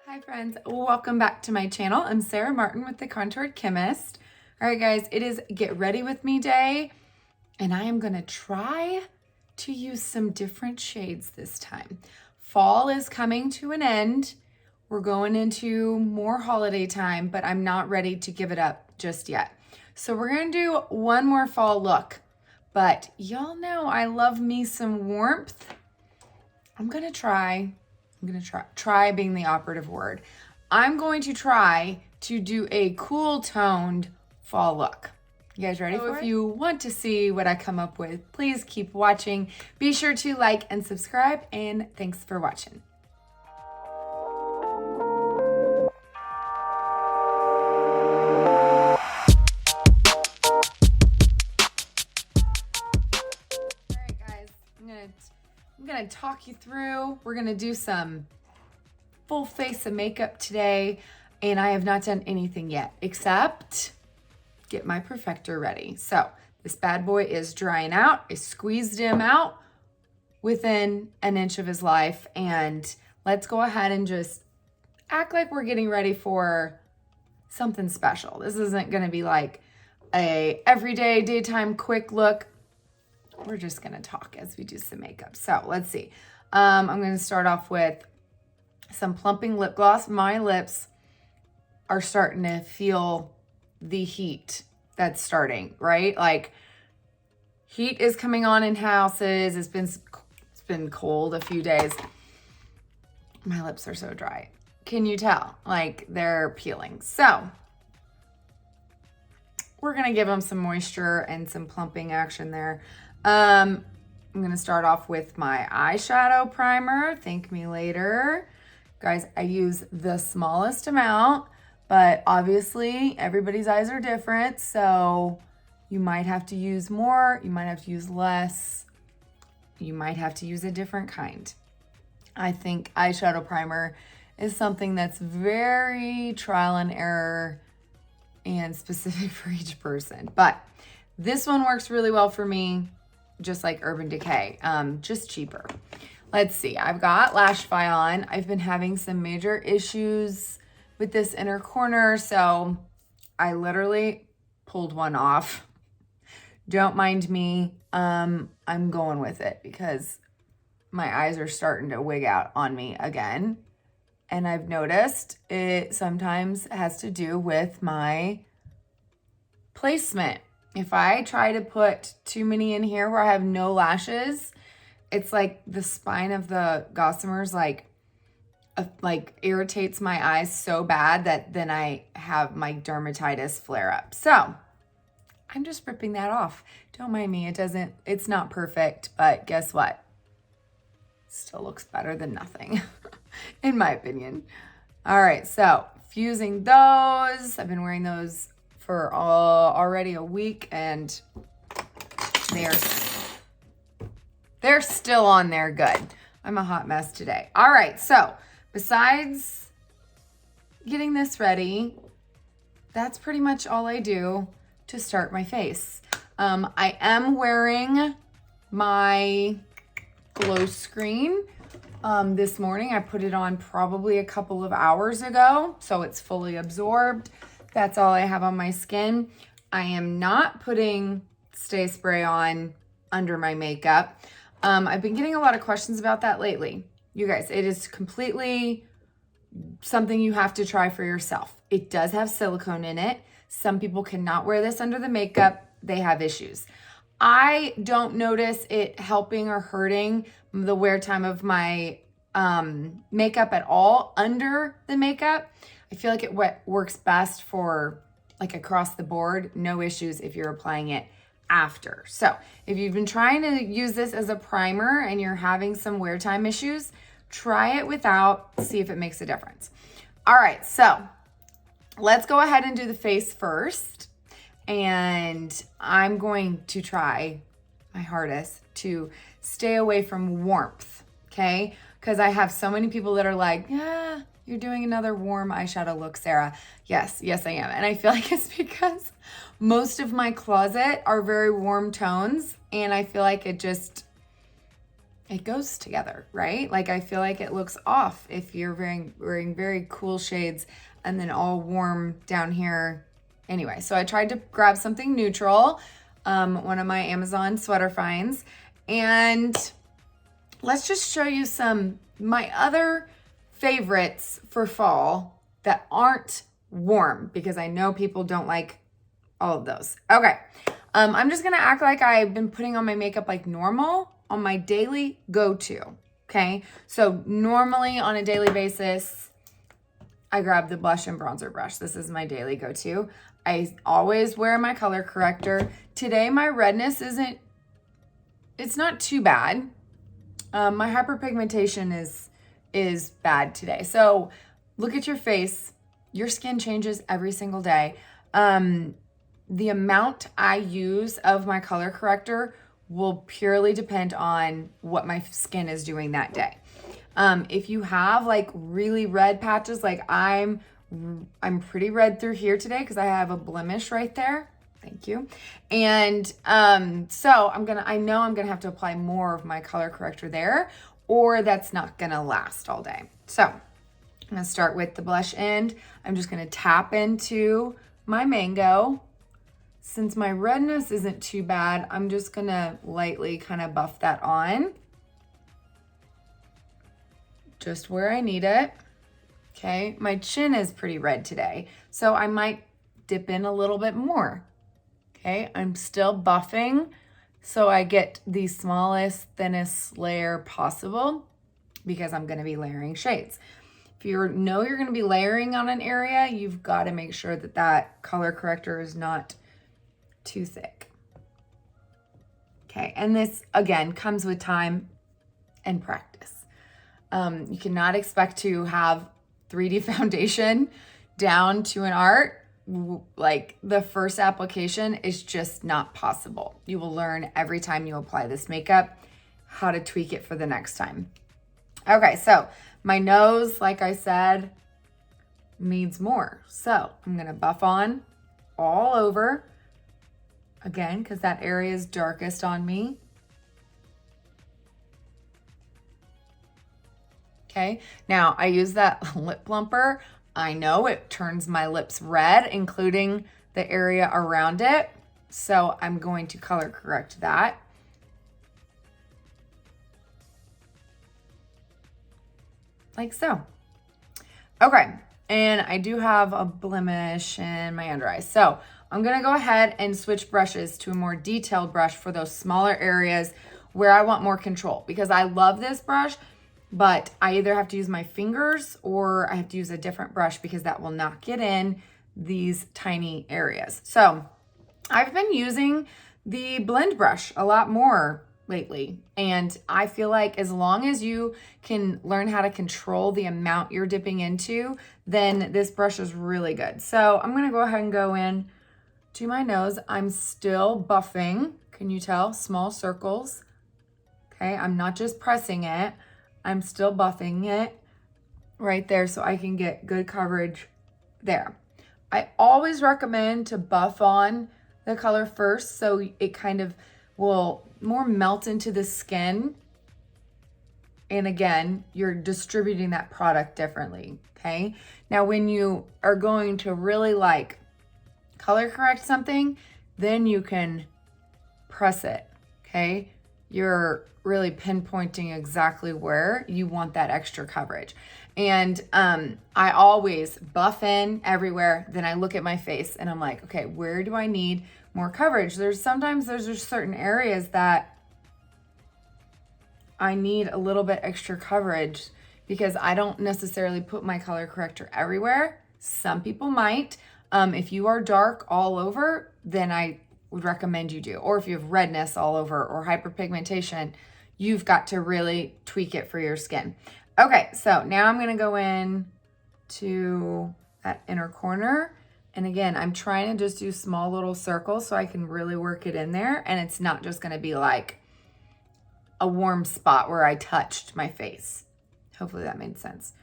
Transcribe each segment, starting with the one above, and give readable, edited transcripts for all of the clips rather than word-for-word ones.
Hi friends, welcome back to my channel. I'm Sarah Martin with The Contoured Chemist. All right guys, it is Get Ready With Me day, and I am gonna try to use some different shades this time. Fall is coming to an end. We're going into more holiday time, but I'm not ready to give it up just yet. So we're gonna do one more fall look, but y'all know I love me some warmth. I'm gonna try being the operative word. I'm going to try to do a cool toned fall look. You guys ready for it? If you want to see what I come up with, please keep watching. Be sure to like and subscribe, and thanks for watching. All right, guys, I'm gonna talk you through. We're gonna do some full face of makeup today, and I have not done anything yet except get my perfector ready. So this bad boy is drying out. I squeezed him out within an inch of his life, and let's go ahead and just act like we're getting ready for something special. This isn't gonna be like a everyday daytime quick look. We're just gonna talk as we do some makeup. So let's see. I'm gonna start off with some Plumping Lip Gloss. My lips are starting to feel the heat that's starting, right? Like heat is coming on in houses. It's been cold a few days. My lips are so dry. Can you tell? Like they're peeling. So we're gonna give them some moisture and some plumping action there. I'm gonna start off with my eyeshadow primer. Thank me later. Guys, I use the smallest amount, but obviously everybody's eyes are different, so you might have to use more, you might have to use less, you might have to use a different kind. I think eyeshadow primer is something that's very trial and error and specific for each person, but this one works really well for me, just like Urban Decay, just cheaper. Let's see, I've got Lashify on. I've been having some major issues with this inner corner, so I literally pulled one off. Don't mind me. I'm going with it because my eyes are starting to wig out on me again. And I've noticed it sometimes has to do with my placement. If I try to put too many in here where I have no lashes, it's like the spine of the gossamers like irritates my eyes so bad that then I have my dermatitis flare up. So I'm just ripping that off. Don't mind me. It's not perfect, but guess what? Still looks better than nothing, in my opinion. All right, so fusing those. I've been wearing those for already a week, and they're still on there good. I'm a hot mess today. All right, so besides getting this ready, that's pretty much all I do to start my face. I am wearing my glow screen this morning. I put it on probably a couple of hours ago, so it's fully absorbed. That's all I have on my skin. I am not putting Stay Spray on under my makeup. I've been getting a lot of questions about that lately. You guys, it is completely something you have to try for yourself. It does have silicone in it. Some people cannot wear this under the makeup. They have issues. I don't notice it helping or hurting the wear time of my makeup at all under the makeup. I feel like it works best for like across the board. No issues if you're applying it after. So if you've been trying to use this as a primer and you're having some wear time issues, try it without, see if it makes a difference. All right, so let's go ahead and do the face first. And I'm going to try my hardest to stay away from warmth, okay? Because I have so many people that are like, yeah, you're doing another warm eyeshadow look, Sarah. Yes, I am. And I feel like it's because most of my closet are very warm tones, and I feel like it just it goes together, right? Like I feel like it looks off if you're wearing very cool shades and then all warm down here. Anyway, so I tried to grab something neutral, one of my Amazon sweater finds, and let's just show you my other favorites for fall that aren't warm, because I know people don't like all of those. Okay, I'm just gonna act like I've been putting on my makeup like normal on my daily go-to, okay? So normally on a daily basis, I grab the blush and bronzer brush. This is my daily go-to. I always wear my color corrector. Today, my redness it's not too bad. My hyperpigmentation is bad today. So look at your face. Your skin changes every single day. The amount I use of my color corrector will purely depend on what my skin is doing that day. If you have like really red patches, like I'm pretty red through here today because I have a blemish right there. Thank you. And so I know I'm gonna have to apply more of my color corrector there, or that's not gonna last all day. So I'm gonna start with the blush end. I'm just gonna tap into my mango. Since my redness isn't too bad, I'm just gonna lightly kind of buff that on. Just where I need it. Okay, my chin is pretty red today, so I might dip in a little bit more. Okay, I'm still buffing so I get the smallest, thinnest layer possible because I'm gonna be layering shades. If you know you're gonna be layering on an area, you've gotta make sure that that color corrector is not too thick. Okay, and this again comes with time and practice. You cannot expect to have 3D foundation down to an art. Like the first application is just not possible. You will learn every time you apply this makeup how to tweak it for the next time. Okay, so my nose, like I said, needs more. So I'm gonna buff on all over. Again, because that area is darkest on me. Okay, now I use that lip plumper. I know it turns my lips red, including the area around it. So I'm going to color correct that. Like so. Okay, and I do have a blemish in my under eye. So I'm gonna go ahead and switch brushes to a more detailed brush for those smaller areas where I want more control, because I love this brush, but I either have to use my fingers or I have to use a different brush because that will not get in these tiny areas. So I've been using the blend brush a lot more lately, and I feel like as long as you can learn how to control the amount you're dipping into, then this brush is really good. So I'm gonna go ahead and go in to my nose. I'm still buffing. Can you tell? Small circles. Okay, I'm not just pressing it. I'm still buffing it right there so I can get good coverage there. I always recommend to buff on the color first so it kind of will more melt into the skin. And again, you're distributing that product differently, okay? Now, when you are going to really like color correct something, then you can press it, okay? You're really pinpointing exactly where you want that extra coverage. And I always buff in everywhere, then I look at my face and I'm like, okay, where do I need more coverage? Sometimes there's just certain areas that I need a little bit extra coverage because I don't necessarily put my color corrector everywhere. Some people might. If you are dark all over, then I would recommend you do. Or if you have redness all over or hyperpigmentation, you've got to really tweak it for your skin. Okay, so now I'm gonna go in to that inner corner. And again, I'm trying to just do small little circles so I can really work it in there. And it's not just gonna be like a warm spot where I touched my face. Hopefully that made sense.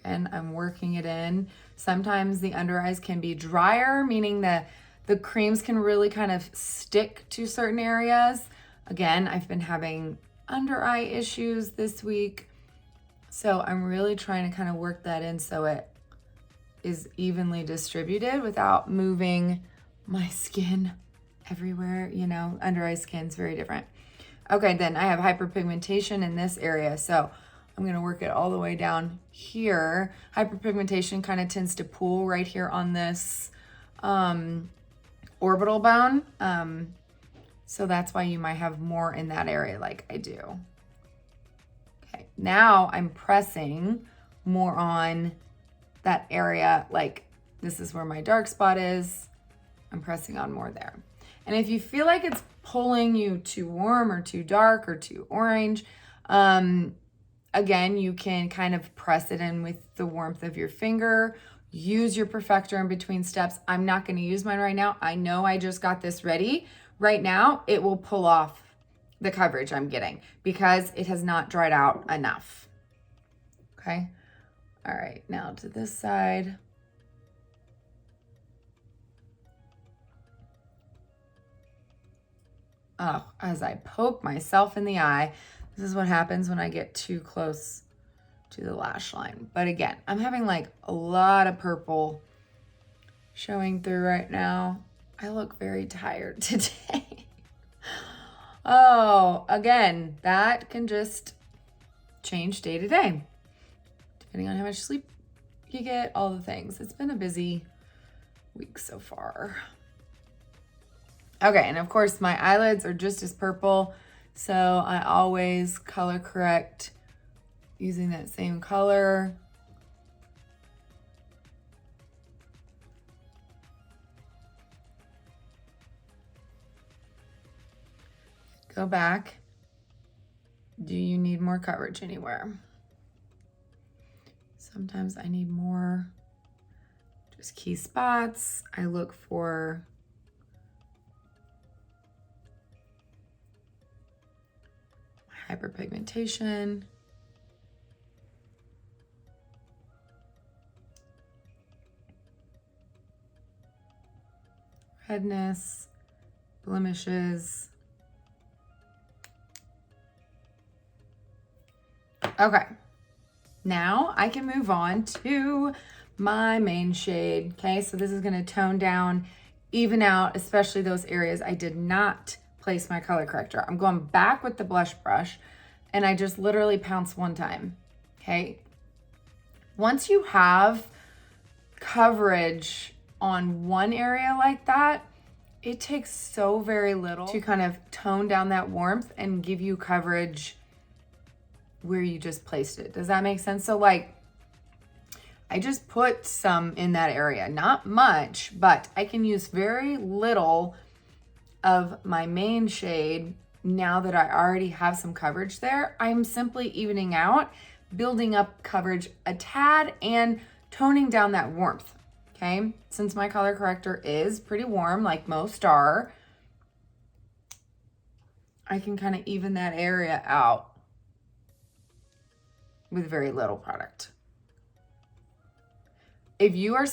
And I'm working it in. Sometimes the under eyes can be drier, meaning the The creams can really kind of stick to certain areas. Again, I've been having under eye issues this week, so I'm really trying to kind of work that in so it is evenly distributed without moving my skin everywhere. You know, under eye skin is very different. Okay, then I have hyperpigmentation in this area, so I'm gonna work it all the way down here. Hyperpigmentation kind of tends to pool right here on this orbital bone. So that's why you might have more in that area like I do. Okay, now I'm pressing more on that area, like this is where my dark spot is. I'm pressing on more there. And if you feel like it's pulling you too warm or too dark or too orange, again, you can kind of press it in with the warmth of your finger. Use your perfector in between steps. I'm not going to use mine right now. I know I just got this ready. Right now, it will pull off the coverage I'm getting because it has not dried out enough. Okay. All right. Now to this side. Oh, as I poke myself in the eye, this is what happens when I get too close to the lash line. But again, I'm having like a lot of purple showing through right now. I look very tired today. Oh, again, that can just change day to day, depending on how much sleep you get, all the things. It's been a busy week so far. Okay, and of course my eyelids are just as purple, so I always color correct using that same color. Go back. Do you need more coverage anywhere? Sometimes I need more just key spots. I look for hyperpigmentation. Redness, blemishes. Okay, now I can move on to my main shade. Okay, so this is gonna tone down, even out, especially those areas I did not place my color corrector. I'm going back with the blush brush and I just literally pounce one time. Okay, once you have coverage on one area like that, it takes so very little to kind of tone down that warmth and give you coverage where you just placed it. Does that make sense? So like, I just put some in that area, not much, but I can use very little of my main shade now that I already have some coverage there. I'm simply evening out, building up coverage a tad and toning down that warmth. Okay, since my color corrector is pretty warm, like most are, I can kind of even that area out with very little product. If you are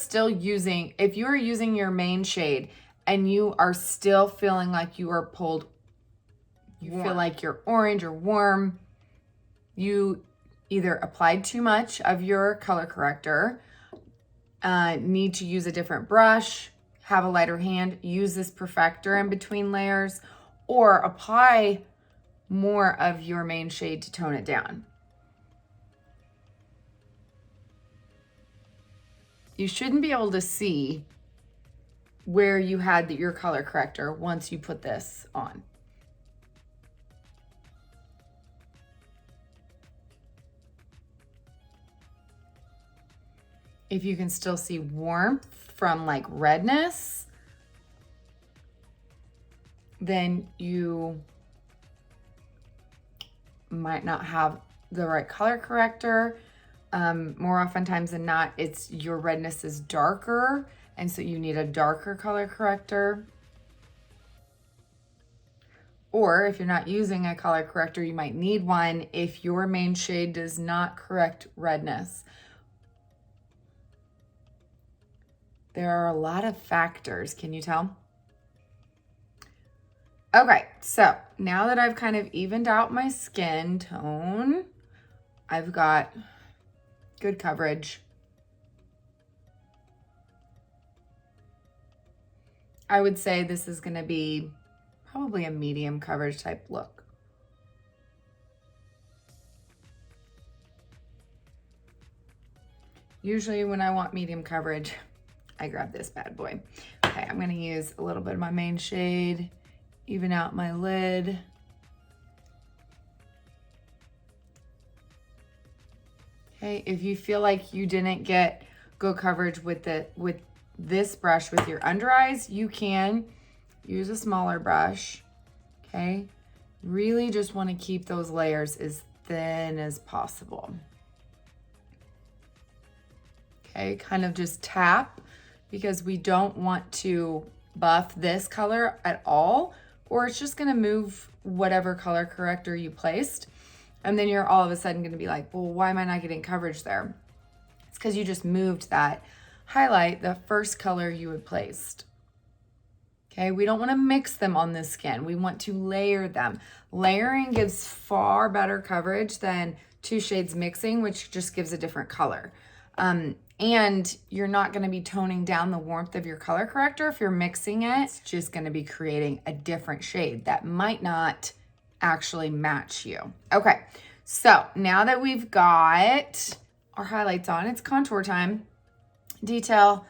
using your main shade and you are still feeling like you are pulled, you feel like you're orange or warm, you either applied too much of your color corrector, need to use a different brush, have a lighter hand, use this perfector in between layers, or apply more of your main shade to tone it down. You shouldn't be able to see where you had your color corrector once you put this on. If you can still see warmth from like redness, then you might not have the right color corrector. More oftentimes than not, it's your redness is darker, and so you need a darker color corrector. Or if you're not using a color corrector, you might need one if your main shade does not correct redness. There are a lot of factors, can you tell? Okay, so now that I've kind of evened out my skin tone, I've got good coverage. I would say this is going to be probably a medium coverage type look. Usually when I want medium coverage, I grab this bad boy. Okay, I'm going to use a little bit of my main shade, even out my lid. Okay, if you feel like you didn't get good coverage with this brush with your under eyes, you can use a smaller brush. Okay, really just want to keep those layers as thin as possible. Okay, kind of just tap, because we don't want to buff this color at all, or it's just gonna move whatever color corrector you placed. And then you're all of a sudden gonna be like, well, why am I not getting coverage there? It's because you just moved that highlight, the first color you had placed. Okay, we don't wanna mix them on the skin. We want to layer them. Layering gives far better coverage than two shades mixing, which just gives a different color. And you're not going to be toning down the warmth of your color corrector. If you're mixing it, it's just going to be creating a different shade that might not actually match you. Okay, so now that we've got our highlights on, it's contour time. Detail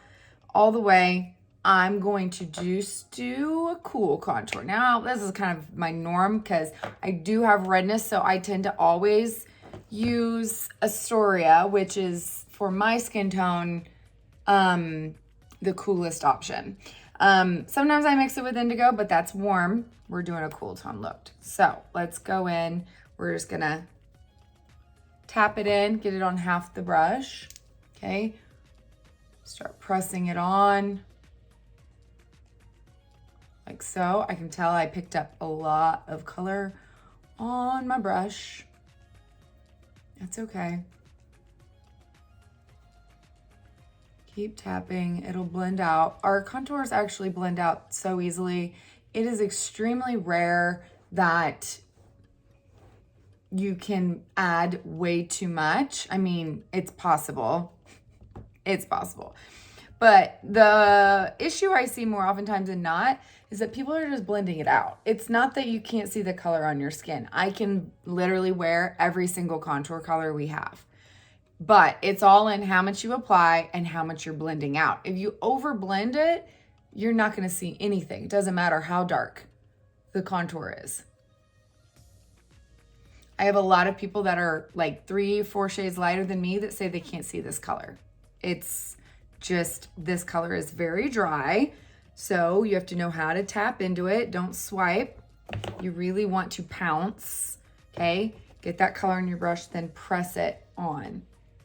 all the way. I'm going to just do a cool contour. Now, this is kind of my norm because I do have redness, so I tend to always use Astoria, which is, for my skin tone, the coolest option. Sometimes I mix it with indigo, but that's warm. We're doing a cool tone look. So let's go in. We're just gonna tap it in, get it on half the brush. Okay, start pressing it on like so. I can tell I picked up a lot of color on my brush. That's okay. Keep tapping, it'll blend out. Our contours actually blend out so easily. It is extremely rare that you can add way too much. I mean, it's possible. It's possible. But the issue I see more oftentimes than not is that people are just blending it out. It's not that you can't see the color on your skin. I can literally wear every single contour color we have. But it's all in how much you apply and how much you're blending out. If you over blend it, you're not going to see anything. It doesn't matter how dark the contour is. I have a lot of people that are like 3-4 shades lighter than me that say they can't see this color. It's just, this color is very dry. So you have to know how to tap into it. Don't swipe. You really want to pounce. Okay. Get that color in your brush, then press it on.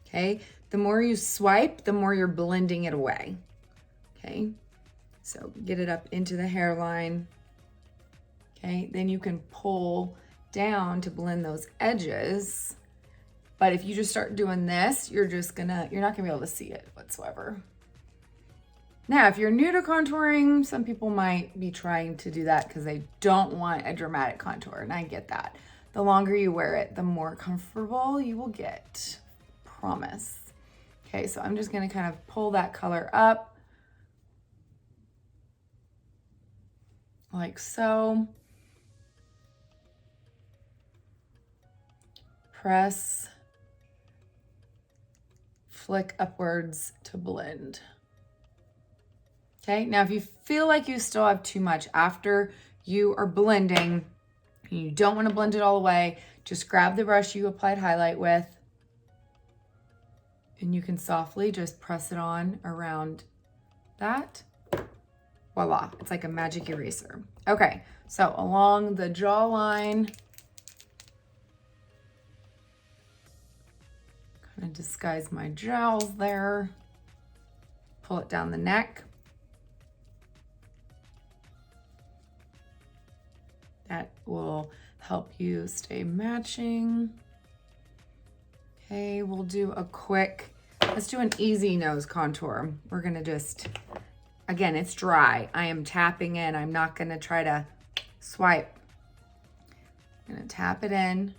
Okay, the more you swipe, the more you're blending it away. Okay, so get it up into the hairline. Okay, then you can pull down to blend those edges. But if you just start doing this, you're not gonna be able to see it whatsoever. Now, if you're new to contouring, some people might be trying to do that because they don't want a dramatic contour, and I get that. The longer you wear it, the more comfortable you will get. Promise. Okay, so I'm just going to kind of pull that color up like so. Press, flick upwards to blend. Okay, now if you feel like you still have too much after you are blending and you don't want to blend it all away, just grab the brush you applied highlight with, and you can softly just press it on around that. Voila, it's like a magic eraser. Okay, so along the jawline, kind of disguise my jowls there. Pull it down the neck. That will help you stay matching. Okay, we'll do a quick, let's do an easy nose contour. We're gonna just, again, it's dry. I am tapping in. I'm not gonna try to swipe. I'm gonna tap it in,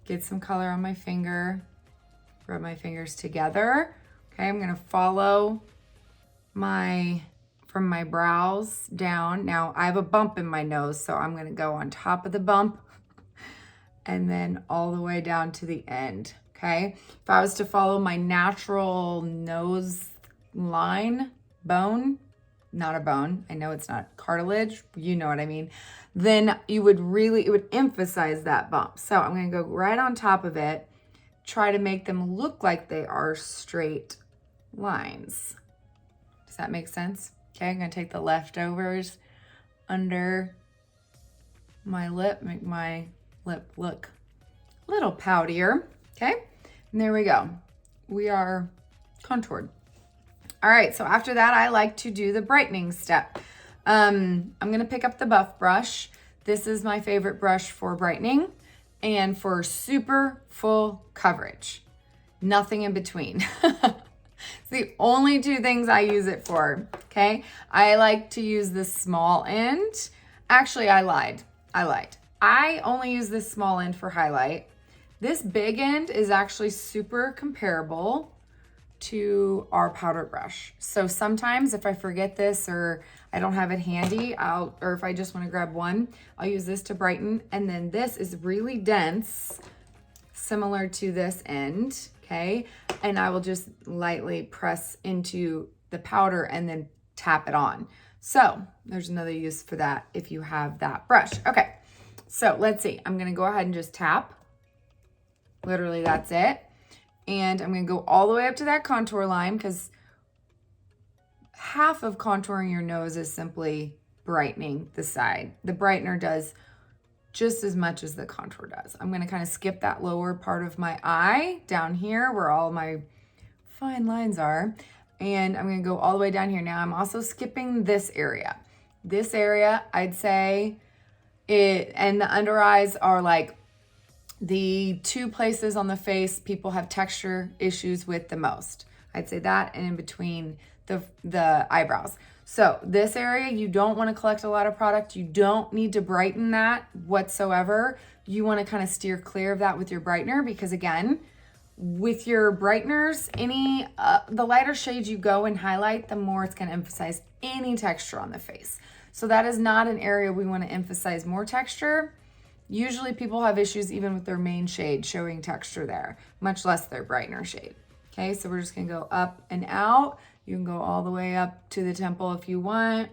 get some color on my finger, rub my fingers together. Okay, I'm gonna follow from my brows down. Now I have a bump in my nose, so I'm gonna go on top of the bump and then all the way down to the end, okay? If I was to follow my natural nose line, bone, not a bone, I know it's not cartilage, you know what I mean, then it would emphasize that bump. So I'm gonna go right on top of it, try to make them look like they are straight lines. Does that make sense? Okay, I'm gonna take the leftovers under my lip, make my lip look a little poutier, okay? And there we go. We are contoured. All right, so after that, I like to do the brightening step. I'm gonna pick up the buff brush. This is my favorite brush for brightening and for super full coverage. Nothing in between. It's the only two things I use it for, okay? I like to use the small end. Actually, I lied. I only use this small end for highlight. This big end is actually super comparable to our powder brush. So sometimes if I forget this or I don't have it handy, or if I just want to grab one, I'll use this to brighten. And then this is really dense, similar to this end, okay? And I will just lightly press into the powder and then tap it on. So there's another use for that if you have that brush. Okay, so let's see. I'm gonna go ahead and just tap. Literally, that's it. And I'm gonna go all the way up to that contour line because half of contouring your nose is simply brightening the side. The brightener does just as much as the contour does. I'm gonna kind of skip that lower part of my eye down here where all my fine lines are. And I'm gonna go all the way down here. Now I'm also skipping this area. This area, I'd say and the under eyes are like the two places on the face people have texture issues with the most. I'd say that and in between the eyebrows. So this area, you don't want to collect a lot of product. You don't need to brighten that whatsoever. You want to kind of steer clear of that with your brightener because again, with your brighteners, the lighter shades you go and highlight, the more it's going to emphasize any texture on the face. So that is not an area we want to emphasize more texture. Usually people have issues even with their main shade showing texture there, much less their brightener shade. Okay, so we're just gonna go up and out. You can go all the way up to the temple if you want,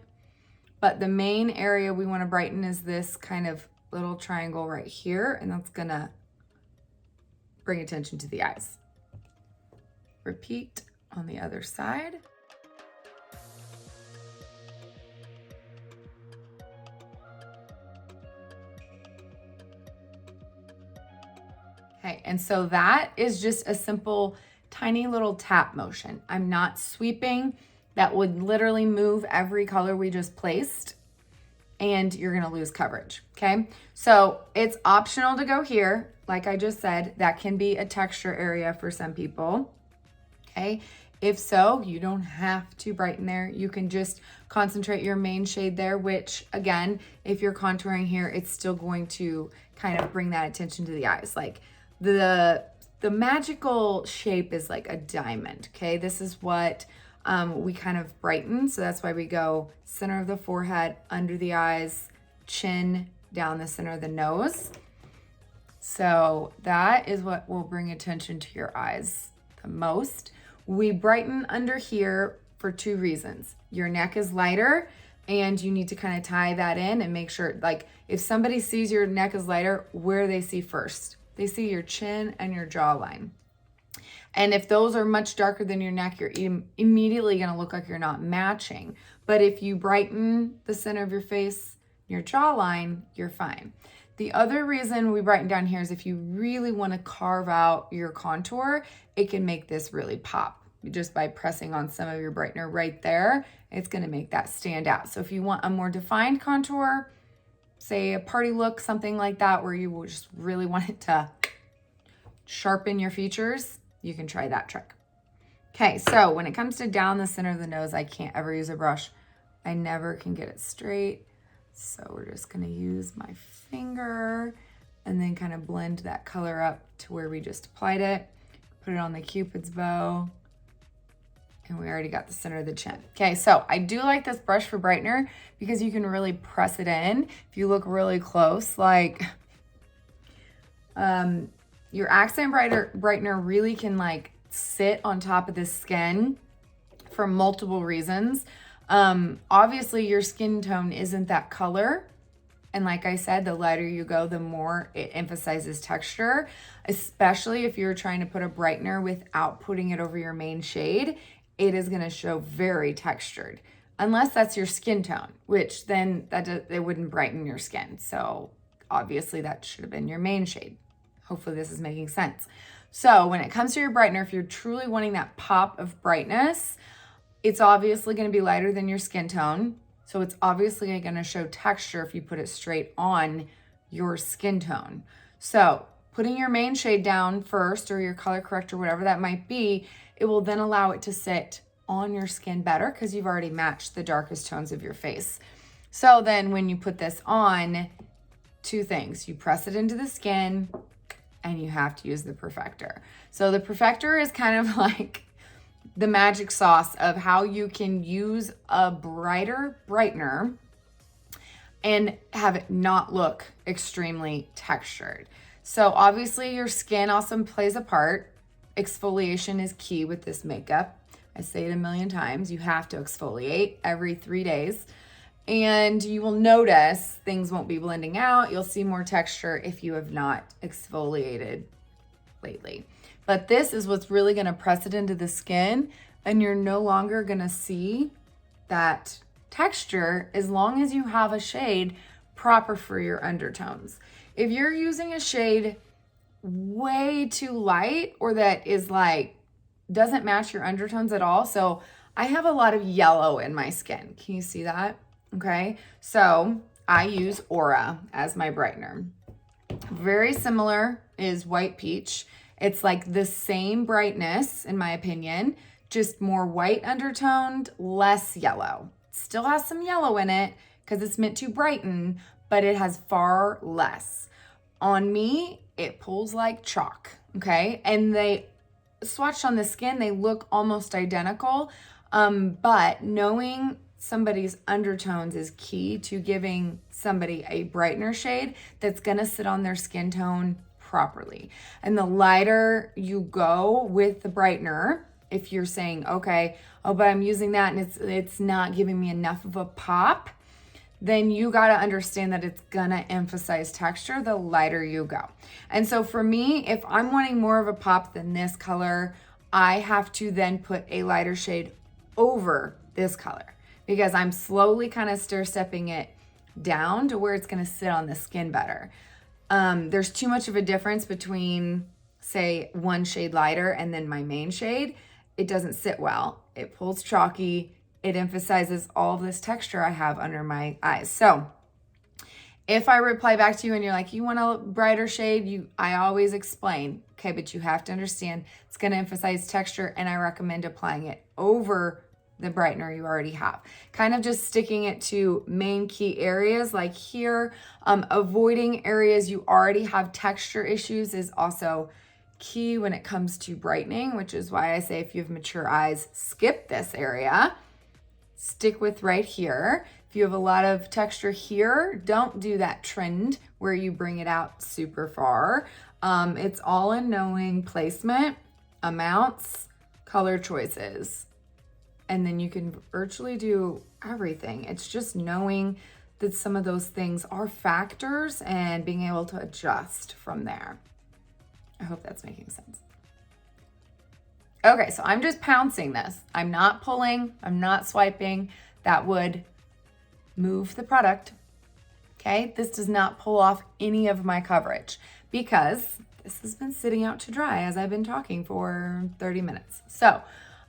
but the main area we wanna brighten is this kind of little triangle right here, and that's gonna bring attention to the eyes. Repeat on the other side. Okay, and so that is just a simple, tiny little tap motion. I'm not sweeping. That would literally move every color we just placed and you're gonna lose coverage, okay? So it's optional to go here. Like I just said, that can be a texture area for some people, okay? If so, you don't have to brighten there. You can just concentrate your main shade there, which again, if you're contouring here, it's still going to kind of bring that attention to the eyes. Like the magical shape is like a diamond, okay? This is what we kind of brighten. So that's why we go center of the forehead, under the eyes, chin, down the center of the nose. So that is what will bring attention to your eyes the most. We brighten under here for two reasons. Your neck is lighter and you need to kind of tie that in and make sure, like if somebody sees your neck is lighter, where do they see first? They see your chin and your jawline. And if those are much darker than your neck, you're immediately gonna look like you're not matching. But if you brighten the center of your face, your jawline, you're fine. The other reason we brighten down here is if you really wanna carve out your contour, it can make this really pop. Just by pressing on some of your brightener right there, it's gonna make that stand out. So if you want a more defined contour, say a party look, something like that, where you will just really want it to sharpen your features, you can try that trick. Okay, so when it comes to down the center of the nose, I can't ever use a brush. I never can get it straight. So we're just gonna use my finger and then kind of blend that color up to where we just applied it. Put it on the Cupid's bow. And we already got the center of the chin. Okay, so I do like this brush for brightener because you can really press it in. If you look really close, like your accent brightener really can like sit on top of the skin for multiple reasons. Obviously your skin tone isn't that color. And like I said, the lighter you go, the more it emphasizes texture, especially if you're trying to put a brightener without putting it over your main shade, it is gonna show very textured. Unless that's your skin tone, which then it wouldn't brighten your skin. So obviously that should have been your main shade. Hopefully this is making sense. So when it comes to your brightener, if you're truly wanting that pop of brightness, it's obviously gonna be lighter than your skin tone. So it's obviously gonna show texture if you put it straight on your skin tone. So putting your main shade down first, or your color corrector, whatever that might be, it will then allow it to sit on your skin better because you've already matched the darkest tones of your face. So then when you put this on, two things. You press it into the skin and you have to use the perfector. So the perfector is kind of like the magic sauce of how you can use a brighter brightener and have it not look extremely textured. So obviously your skin also plays a part. Exfoliation is key with this makeup. I say it a million times, you have to exfoliate every 3 days. And you will notice things won't be blending out. You'll see more texture if you have not exfoliated lately. But this is what's really gonna press it into the skin, and you're no longer gonna see that texture as long as you have a shade proper for your undertones. If you're using a shade way too light or that is like, doesn't match your undertones at all. So I have a lot of yellow in my skin. Can you see that? Okay. So I use Aura as my brightener. Very similar is White Peach. It's like the same brightness, in my opinion, just more white undertoned, less yellow. Still has some yellow in it because it's meant to brighten, but it has far less. On me, it pulls like chalk, okay? And they swatched on the skin, they look almost identical, but knowing somebody's undertones is key to giving somebody a brightener shade that's gonna sit on their skin tone properly. And the lighter you go with the brightener, if you're saying, okay, oh, but I'm using that and it's not giving me enough of a pop, then you gotta understand that it's gonna emphasize texture the lighter you go. And so for me, if I'm wanting more of a pop than this color, I have to then put a lighter shade over this color because I'm slowly kind of stair-stepping it down to where it's gonna sit on the skin better. There's too much of a difference between, say, one shade lighter and then my main shade. It doesn't sit well. It pulls chalky. It emphasizes all this texture I have under my eyes. So if I reply back to you and you're like, you want a brighter shade, I always explain, okay, but you have to understand it's gonna emphasize texture and I recommend applying it over the brightener you already have. Kind of just sticking it to main key areas like here. Avoiding areas you already have texture issues is also key when it comes to brightening, which is why I say if you have mature eyes, skip this area. Stick with right here. If you have a lot of texture here, don't do that trend where you bring it out super far. It's all in knowing placement, amounts, color choices, and then you can virtually do everything. It's just knowing that some of those things are factors and being able to adjust from there. I hope that's making sense. Okay, so I'm just pouncing this. I'm not pulling, I'm not swiping. That would move the product. Okay, this does not pull off any of my coverage because this has been sitting out to dry as I've been talking for 30 minutes. So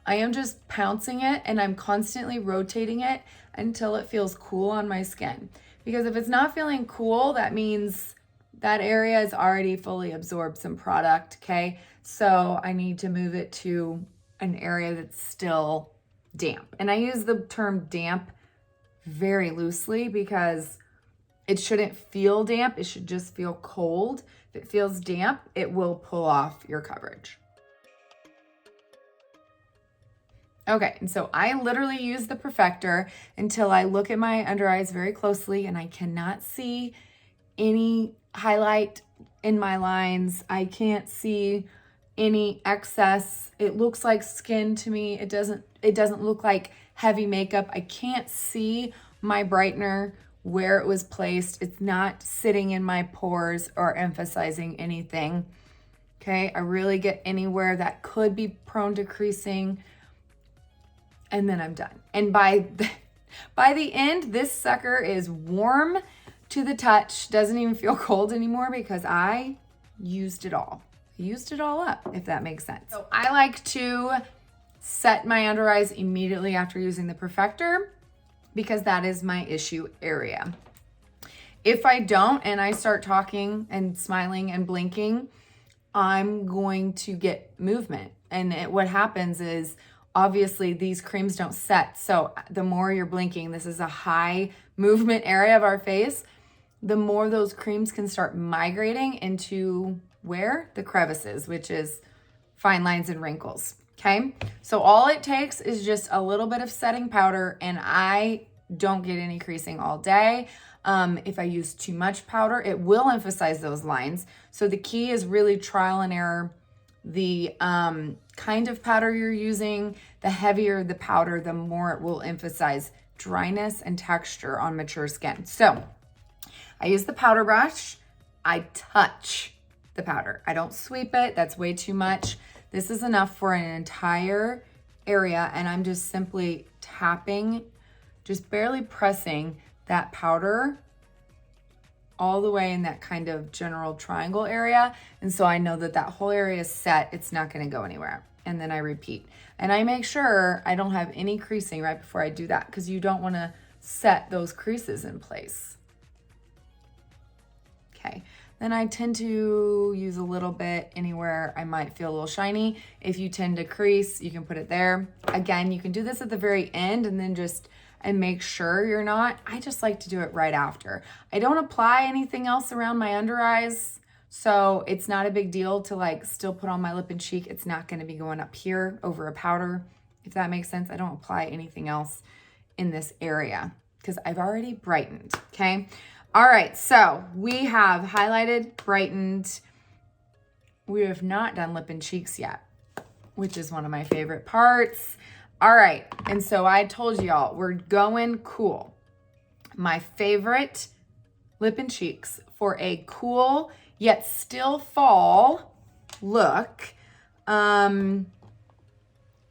I am just pouncing it and I'm constantly rotating it until it feels cool on my skin. Because if it's not feeling cool, that means that area has already fully absorbed some product, okay? So I need to move it to an area that's still damp. And I use the term damp very loosely because It shouldn't feel damp. It should just feel cold. If it feels damp, it will pull off your coverage. Okay, and so I literally use the perfector until I look at my under eyes very closely and I cannot see any highlight in my lines. I can't see any excess. It looks like skin to me. It doesn't look like heavy makeup. I can't see my brightener where it was placed. It's not sitting in my pores or emphasizing anything. Okay, I really get anywhere that could be prone to creasing, and then I'm done. And by the end, this sucker is warm to the touch, doesn't even feel cold anymore because I used it all. I used it all up, if that makes sense. So I like to set my under eyes immediately after using the perfector because that is my issue area. If I don't and I start talking and smiling and blinking, I'm going to get movement. And what happens is, obviously these creams don't set. So the more you're blinking, this is a high movement area of our face, the more those creams can start migrating into where? The crevices, which is fine lines and wrinkles. Okay. So all it takes is just a little bit of setting powder, and I don't get any creasing all day. If I use too much powder, it will emphasize those lines. So the key is really trial and error. The kind of powder you're using, the heavier the powder, the more it will emphasize dryness and texture on mature skin. So I use the powder brush. I touch the powder. I don't sweep it. That's way too much. This is enough for an entire area, and I'm just simply tapping, just barely pressing that powder all the way in that kind of general triangle area. And so I know that that whole area is set. It's not going to go anywhere. And then I repeat. And I make sure I don't have any creasing right before I do that, because you don't want to set those creases in place. Okay. Then I tend to use a little bit anywhere I might feel a little shiny. If you tend to crease, you can put it there. Again, you can do this at the very end and then and make sure you're not. I just like to do it right after. I don't apply anything else around my under eyes, so it's not a big deal to like still put on my lip and cheek. It's not going to be going up here over a powder, if that makes sense. I don't apply anything else in this area because I've already brightened, okay? All right, so we have highlighted, brightened. We have not done lip and cheeks yet, which is one of my favorite parts. All right, and so I told y'all we're going cool. My favorite lip and cheeks for a cool yet still fall look,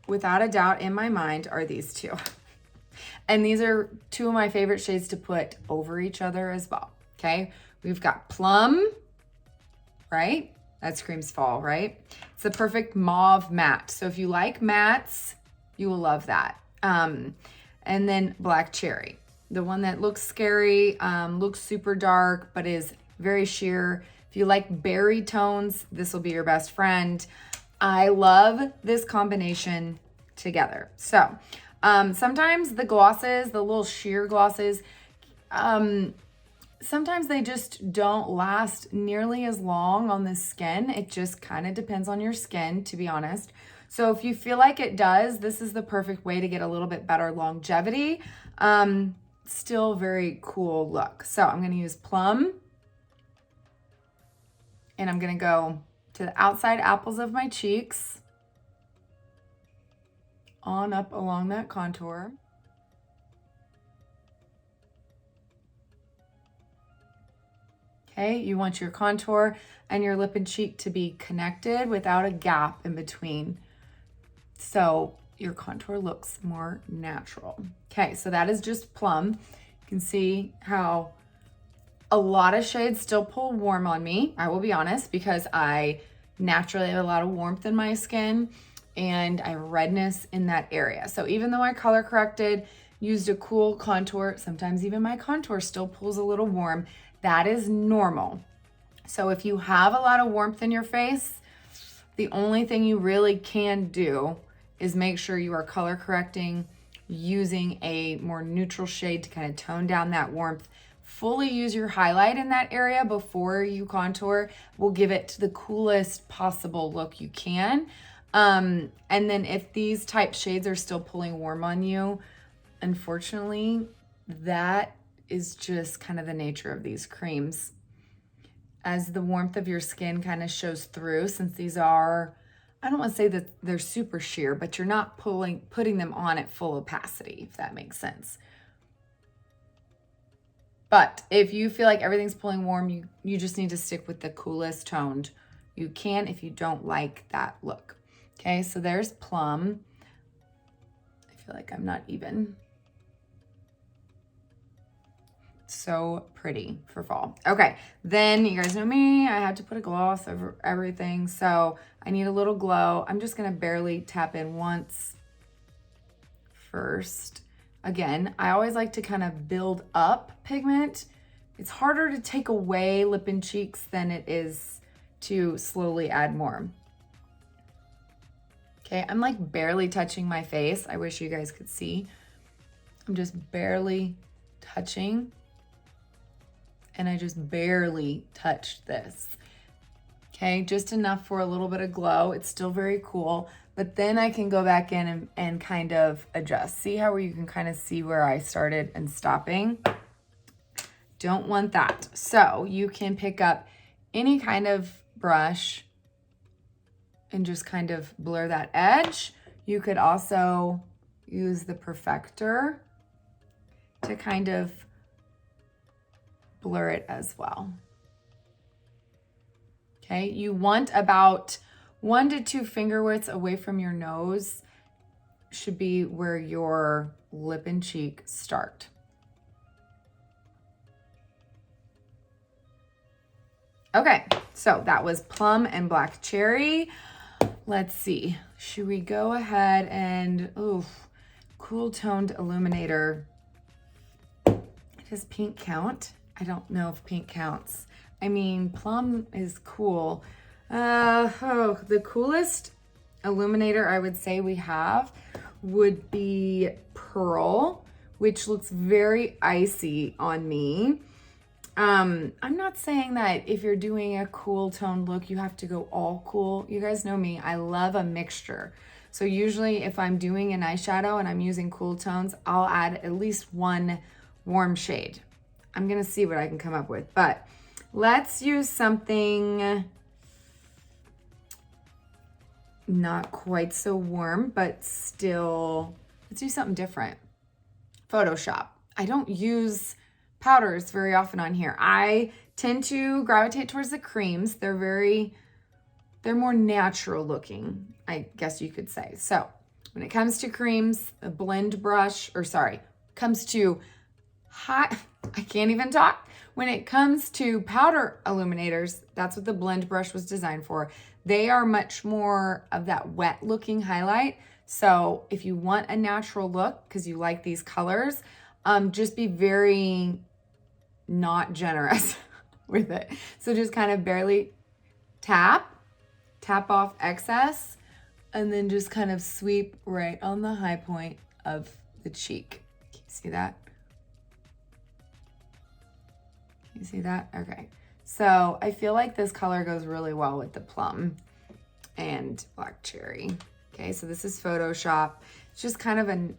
without a doubt in my mind, are these two. And these are two of my favorite shades to put over each other as well, okay? We've got Plum, right? That screams fall, right? It's the perfect mauve matte. So if you like mattes, you will love that. And then Black Cherry, the one that looks scary, looks super dark, but is very sheer. If you like berry tones, this will be your best friend. I love this combination together. So sometimes the glosses, the little sheer glosses, sometimes they just don't last nearly as long on the skin. It just kind of depends on your skin, to be honest. So if you feel like it does, this is the perfect way to get a little bit better longevity. Still very cool look. So I'm going to use Plum, and I'm going to go to the outside apples of my cheeks, on up along that contour. Okay, you want your contour and your lip and cheek to be connected without a gap in between, so your contour looks more natural. Okay, so that is just Plum. You can see how a lot of shades still pull warm on me, I will be honest, because I naturally have a lot of warmth in my skin and I have redness in that area. So even though I color corrected, used a cool contour, sometimes even my contour still pulls a little warm. That is normal. So if you have a lot of warmth in your face, the only thing you really can do is make sure you are color correcting using a more neutral shade to kind of tone down that warmth fully use your highlight in that area before you contour will give it the coolest possible look you can. And then if these type shades are still pulling warm on you, unfortunately, that is just kind of the nature of these creams. As the warmth of your skin kind of shows through, since these are, I don't want to say that they're super sheer, but you're not putting them on at full opacity, if that makes sense. But if you feel like everything's pulling warm, you just need to stick with the coolest toned you can if you don't like that look. Okay, so there's Plum. I feel like I'm not even. So pretty for fall. Okay, then you guys know me, I had to put a gloss over everything, so I need a little glow. I'm just gonna barely tap in once first. Again, I always like to kind of build up pigment. It's harder to take away lip and cheeks than it is to slowly add more. Okay, I'm like barely touching my face. I wish you guys could see. I'm just barely touching. And I just barely touched this. Okay, just enough for a little bit of glow. It's still very cool, but then I can go back in and kind of adjust. See how you can kind of see where I started and stopping? Don't want that. So you can pick up any kind of brush and just kind of blur that edge. You could also use the perfector to kind of blur it as well. Okay, you want about 1 to 2 finger widths away from your nose should be where your lip and cheek start. Okay, so that was Plum and Black Cherry. Let's see, should we go ahead and, cool toned Illuminator. Does pink count? I don't know if pink counts. I mean, Plum is cool. The coolest Illuminator I would say we have would be Pearl, which looks very icy on me. I'm not saying that if you're doing a cool toned look, you have to go all cool. You guys know me, I love a mixture. So usually if I'm doing an eyeshadow and I'm using cool tones, I'll add at least one warm shade. I'm gonna see what I can come up with, but let's use something not quite so warm, but still, let's do something different. Photoshop. I don't use powders very often on here. I tend to gravitate towards the creams. They're more natural looking, I guess you could say. So when it comes to creams, a blend brush, comes to high, I can't even talk. When it comes to powder illuminators, that's what the blend brush was designed for. They are much more of that wet looking highlight. So if you want a natural look, because you like these colors, just be very not generous with it. So just kind of barely tap off excess, and then just kind of sweep right on the high point of the cheek. Can you see that? Can you see that? Okay. So I feel like this color goes really well with the Plum and Black Cherry. Okay, so this is Photoshop. It's just kind of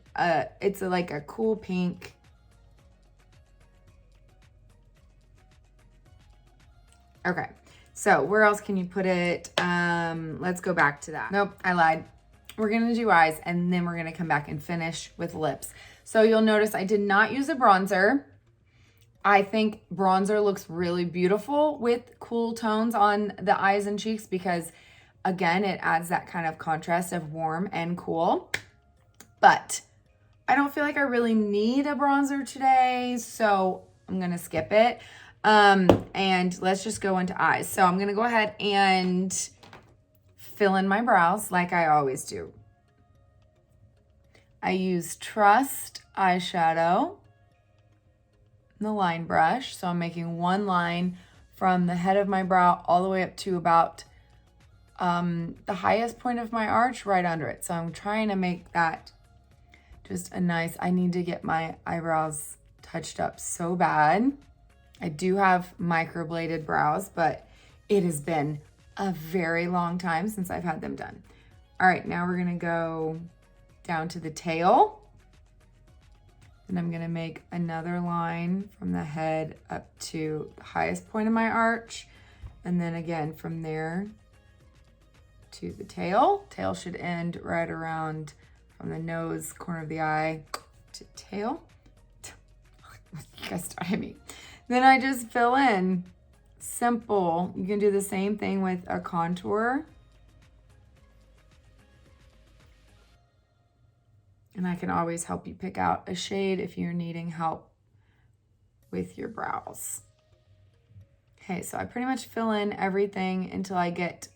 it's like a cool pink. Okay, so where else can you put it? Let's go back to that. Nope, I lied. We're gonna do eyes and then we're gonna come back and finish with lips. So you'll notice I did not use a bronzer. I think bronzer looks really beautiful with cool tones on the eyes and cheeks because, again, it adds that kind of contrast of warm and cool. But I don't feel like I really need a bronzer today, so I'm gonna skip it. And let's just go into eyes. So I'm gonna go ahead and fill in my brows like I always do. I use Trust eyeshadow, the line brush. So I'm making one line from the head of my brow all the way up to about the highest point of my arch right under it. So I'm trying to make that just a nice, I need to get my eyebrows touched up so bad. I do have microbladed brows, but it has been a very long time since I've had them done. All right, now we're gonna go down to the tail. And I'm gonna make another line from the head up to the highest point of my arch. And then again, from there to the tail. Tail should end right around from the nose, corner of the eye to tail. You guys started me. Then I just fill in. Simple. You can do the same thing with a contour. And I can always help you pick out a shade if you're needing help with your brows. Okay, so I pretty much fill in everything until I get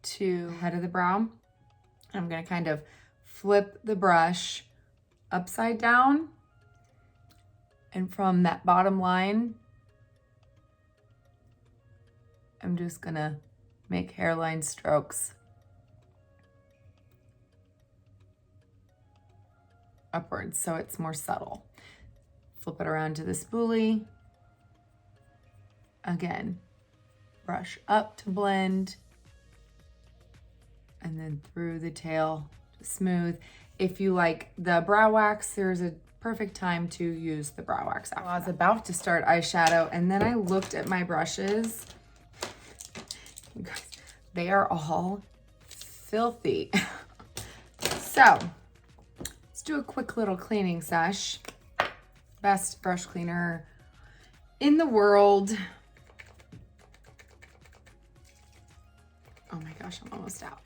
to the head of the brow. I'm gonna kind of flip the brush upside down. And from that bottom line, I'm just gonna make hairline strokes upwards so it's more subtle. Flip it around to the spoolie. Again, brush up to blend, and then through the tail to smooth. If you like the brow wax, there's a perfect time to use the brow wax after. I was about to start eyeshadow, and then I looked at my brushes. You guys, they are all filthy. So, let's do a quick little cleaning sesh. Best brush cleaner in the world. Oh my gosh, I'm almost out.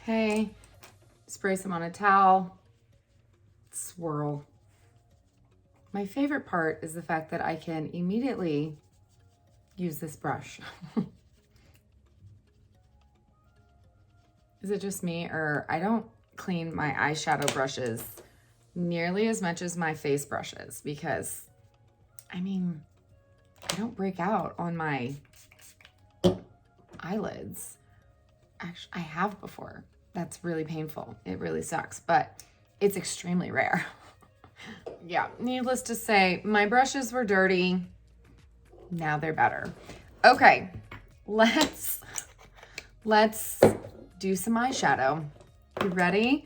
Okay, spray some on a towel, swirl. My favorite part is the fact that I can immediately use this brush. Is it just me, or I don't clean my eyeshadow brushes nearly as much as my face brushes, because I mean, I don't break out on my eyelids. Actually, I have before. That's really painful. It really sucks, but it's extremely rare. Yeah, needless to say, my brushes were dirty. Now they're better. Okay, let's do some eyeshadow. You ready?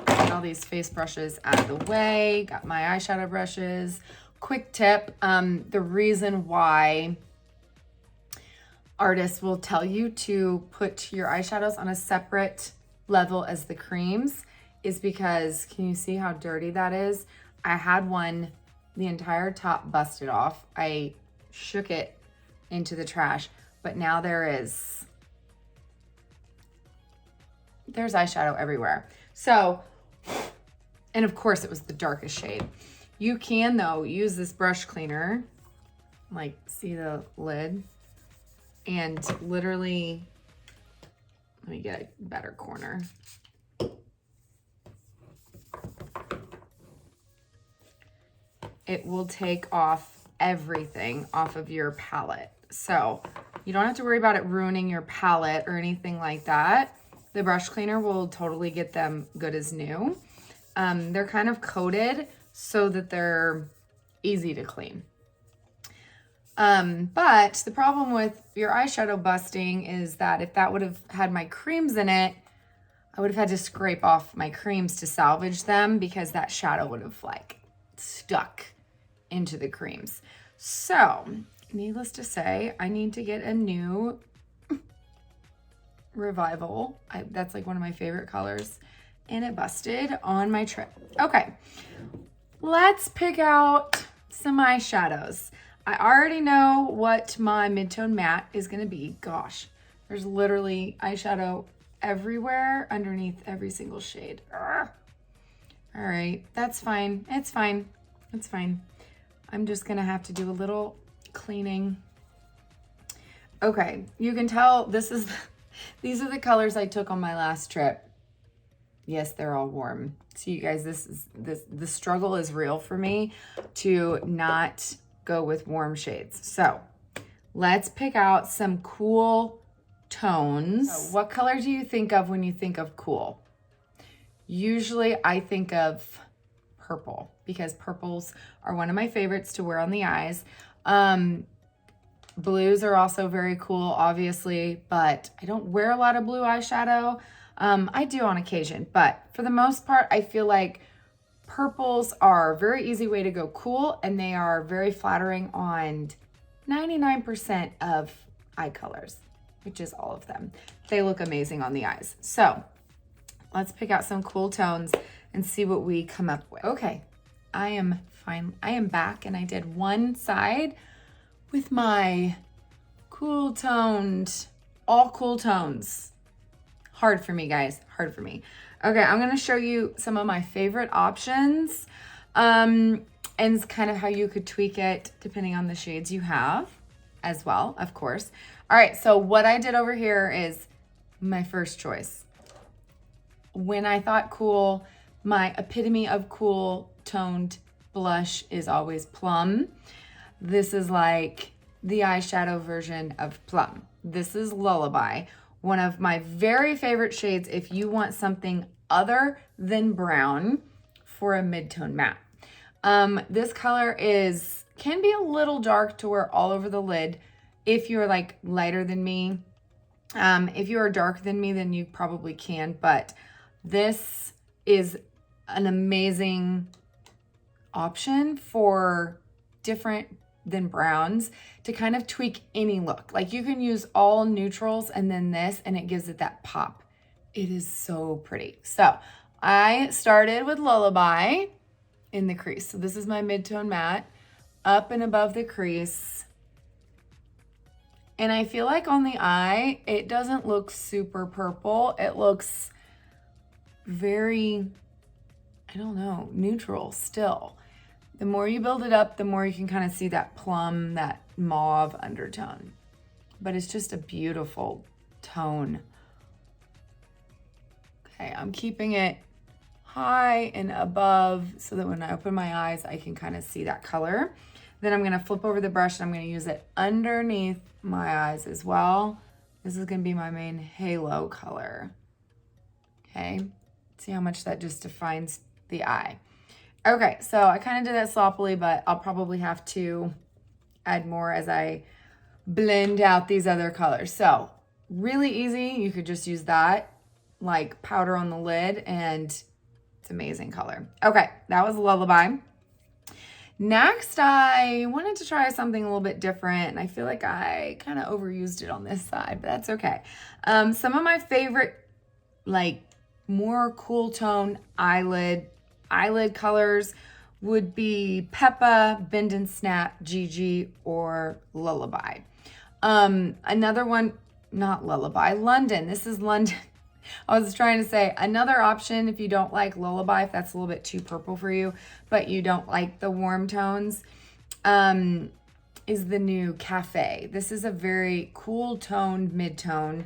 Got all these face brushes out of the way. Got my eyeshadow brushes. Quick tip, the reason why artists will tell you to put your eyeshadows on a separate level as the creams is because, can you see how dirty that is? I had one, the entire top busted off. I shook it into the trash, but now there's eyeshadow everywhere. So, and of course it was the darkest shade. You can though use this brush cleaner, like see the lid, and literally, let me get a better corner. It will take off everything off of your palette. So you don't have to worry about it ruining your palette or anything like that. The brush cleaner will totally get them good as new. They're kind of coated so that they're easy to clean. But the problem with your eyeshadow busting is that if that would have had my creams in it, I would have had to scrape off my creams to salvage them because that shadow would have like stuck into the creams. So needless to say, I need to get a new Revival. That's like one of my favorite colors, and it busted on my trip. Okay, let's pick out some eyeshadows. I already know what my mid-tone matte is gonna be. Gosh, there's literally eyeshadow everywhere underneath every single shade. Ugh. All right, that's fine. It's fine. It's fine. I'm just gonna have to do a little cleaning. Okay, you can tell these are the colors I took on my last trip. Yes, they're all warm. So you guys, the struggle is real for me to not go with warm shades. So let's pick out some cool tones. So what color do you think of when you think of cool? Usually I think of purple. because purples are one of my favorites to wear on the eyes. Blues are also very cool, obviously, but I don't wear a lot of blue eyeshadow. I do on occasion, but for the most part, I feel like purples are a very easy way to go cool, and they are very flattering on 99% of eye colors, which is all of them. They look amazing on the eyes. So let's pick out some cool tones and see what we come up with. Okay, I am fine. I am back, and I did one side with my cool toned, all cool tones. Hard for me, guys, hard for me. Okay, I'm gonna show you some of my favorite options and kind of how you could tweak it depending on the shades you have as well, of course. All right, so what I did over here is my first choice. When I thought cool, my epitome of cool toned blush is always Plum. This is like the eyeshadow version of Plum. This is Lullaby, one of my very favorite shades if you want something other than brown for a mid-tone matte. This color can be a little dark to wear all over the lid if you're like lighter than me. If you are darker than me, then you probably can, but this is an amazing option for different than browns to kind of tweak any look. Like you can use all neutrals and then this, and it gives it that pop. It is so pretty. So I started with Lullaby in the crease. So this is my mid-tone matte up and above the crease. And I feel like on the eye, it doesn't look super purple. It looks very, I don't know, neutral still. The more you build it up, the more you can kind of see that plum, that mauve undertone. But it's just a beautiful tone. Okay, I'm keeping it high and above so that when I open my eyes, I can kind of see that color. Then I'm gonna flip over the brush and I'm gonna use it underneath my eyes as well. This is gonna be my main halo color. Okay, see how much that just defines the eye. Okay, so I kind of did that sloppily, but I'll probably have to add more as I blend out these other colors. So really easy, you could just use that like powder on the lid and it's amazing color. Okay, that was Lullaby. Next, I wanted to try something a little bit different, and I feel like I kind of overused it on this side, but that's okay. Some of my favorite, like more cool tone eyelid colors would be Peppa, Bend and Snap, Gigi, or Lullaby. Another one, not Lullaby, London. This is London. I was trying to say another option if you don't like Lullaby, if that's a little bit too purple for you, but you don't like the warm tones, is the new Cafe. This is a very cool toned mid-tone.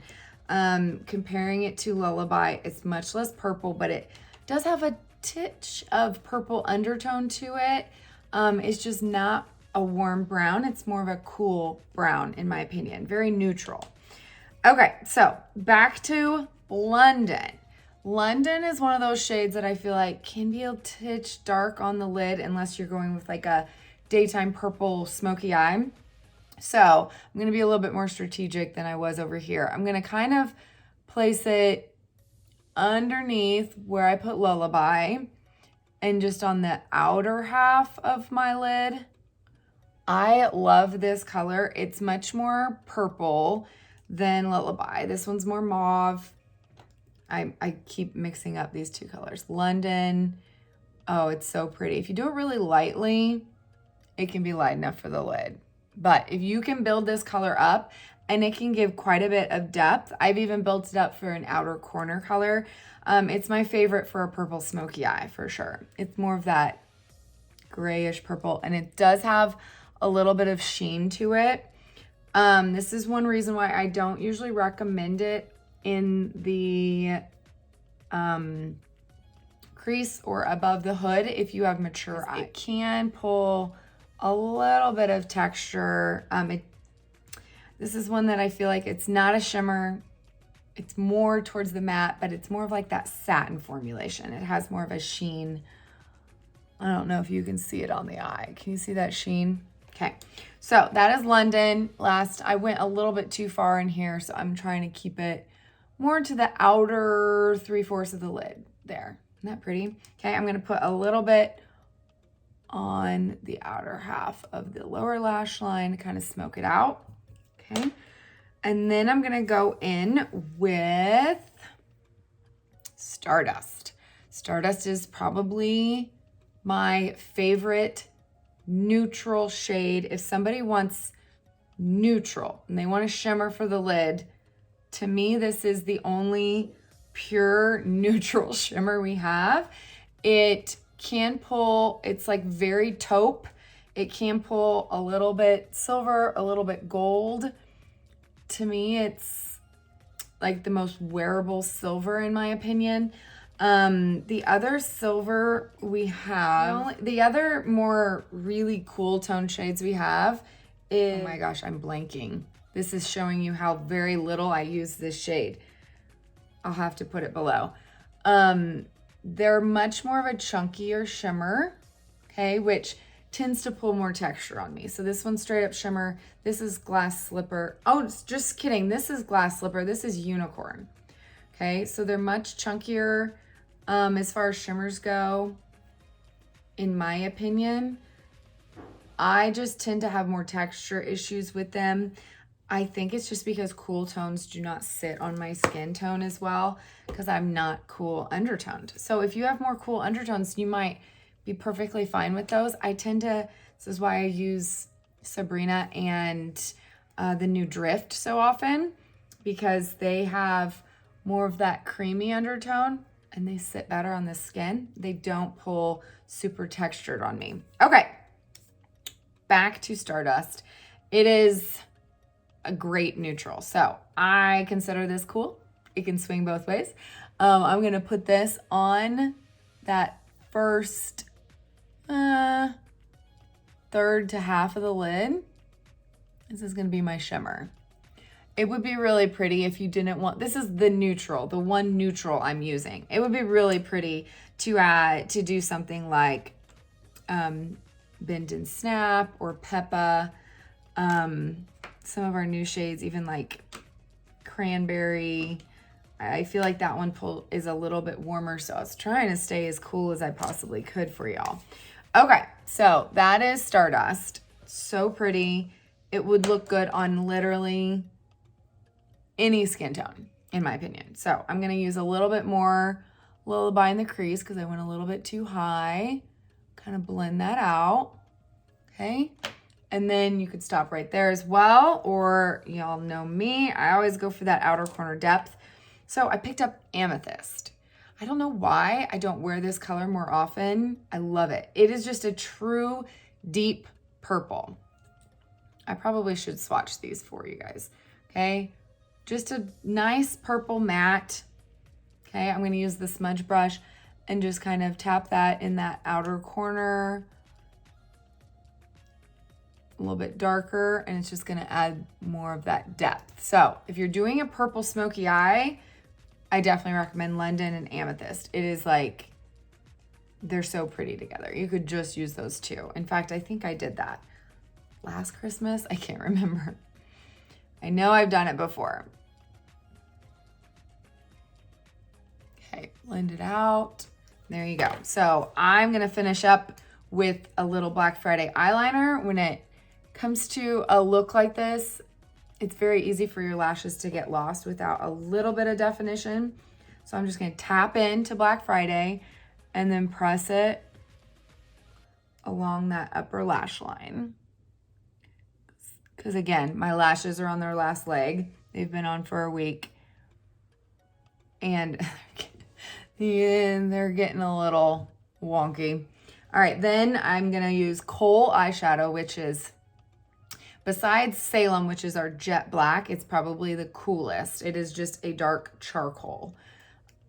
Comparing it to Lullaby, it's much less purple, but it does have a titch of purple undertone to it. It's just not a warm brown. It's more of a cool brown, in my opinion. Very neutral. Okay, so back to London. London is one of those shades that I feel like can be a titch dark on the lid unless you're going with like a daytime purple smoky eye. So I'm going to be a little bit more strategic than I was over here. I'm going to kind of place it underneath where I put Lullaby and just on the outer half of my lid. I love this color. It's much more purple than Lullaby. This one's more mauve. I keep mixing up these two colors. London, oh, it's so pretty. If you do it really lightly, it can be light enough for the lid. But if you can build this color up, and it can give quite a bit of depth. I've even built it up for an outer corner color. It's my favorite for a purple smoky eye for sure. It's more of that grayish purple, and it does have a little bit of sheen to it. This is one reason why I don't usually recommend it in the crease or above the hood if you have mature eye. It can pull a little bit of texture. This is one that I feel like it's not a shimmer. It's more towards the matte, but it's more of like that satin formulation. It has more of a sheen I don't know if you can see it on the eye. Can you see that sheen? Okay, so that is London. I went a little bit too far in here, so I'm trying to keep it more to the outer 3/4 of the lid there. Isn't that pretty? Okay, I'm gonna put a little bit on the outer half of the lower lash line to kind of smoke it out. Okay, and then I'm gonna go in with Stardust. Stardust is probably my favorite neutral shade. If somebody wants neutral and they want a shimmer for the lid, to me, this is the only pure neutral shimmer we have. It can pull, it's like very taupe. It can pull a little bit silver, a little bit gold. To me, it's like the most wearable silver in my opinion. The other silver we have, the other more really cool tone shades we have is, oh my gosh, I'm blanking. This is showing you how very little I use this shade. I'll have to put it below. They're much more of a chunkier shimmer, okay, which tends to pull more texture on me. So this one's straight up shimmer. This is glass slipper. Oh, just kidding. This is glass slipper. This is unicorn. Okay, so they're much chunkier as far as shimmers go, in my opinion. I just tend to have more texture issues with them. I think it's just because cool tones do not sit on my skin tone as well, because I'm not cool undertoned. So if you have more cool undertones, you might be perfectly fine with those. I tend to, this is why I use Sabrina and the new Drift so often, because they have more of that creamy undertone and they sit better on the skin. They don't pull super textured on me. Okay, back to Stardust. It is a great neutral. So I consider this cool. It can swing both ways. I'm gonna put this on that first third to half of the lid. This is gonna be my shimmer. It would be really pretty if you didn't want, this is the neutral, the one neutral I'm using. It would be really pretty to add, to do something like Bend and Snap or Peppa. Some of our new shades, even like Cranberry. I feel like that one is a little bit warmer, so I was trying to stay as cool as I possibly could for y'all. Okay, so that is Stardust. So pretty. It would look good on literally any skin tone, in my opinion. So I'm gonna use a little bit more Lullaby in the crease because I went a little bit too high. Kind of blend that out, okay? And then you could stop right there as well, or y'all know me, I always go for that outer corner depth. So I picked up Amethyst. I don't know why I don't wear this color more often. I love it. It is just a true deep purple. I probably should swatch these for you guys, okay? Just a nice purple matte, okay? I'm gonna use the smudge brush and just kind of tap that in that outer corner, a little bit darker, and it's just gonna add more of that depth. So if you're doing a purple smoky eye, I definitely recommend London and Amethyst. It is like, they're so pretty together. You could just use those two. In fact, I think I did that last Christmas. I can't remember. I know I've done it before. Okay, blend it out. There you go. So I'm gonna finish up with a little Black Friday eyeliner. When it comes to a look like this, it's very easy for your lashes to get lost without a little bit of definition. So I'm just gonna tap into Black Friday and then press it along that upper lash line. Because again, my lashes are on their last leg. They've been on for a week. And they're getting a little wonky. All right, then I'm gonna use Kohl eyeshadow, which is, besides Salem, which is our jet black, it's probably the coolest. It is just a dark charcoal.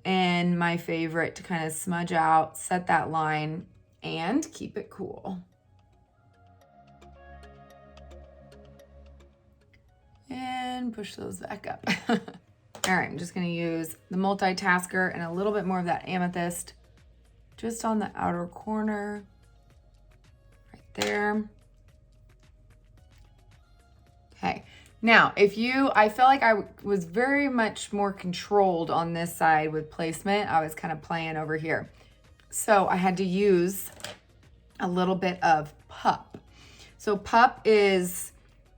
And my favorite to kind of smudge out, set that line, and keep it cool. And push those back up. All right, I'm just gonna use the multitasker and a little bit more of that Amethyst just on the outer corner. there. Okay. Now, I feel like I was very much more controlled on this side with placement. I was kind of playing over here. So I had to use a little bit of Pup. So Pup is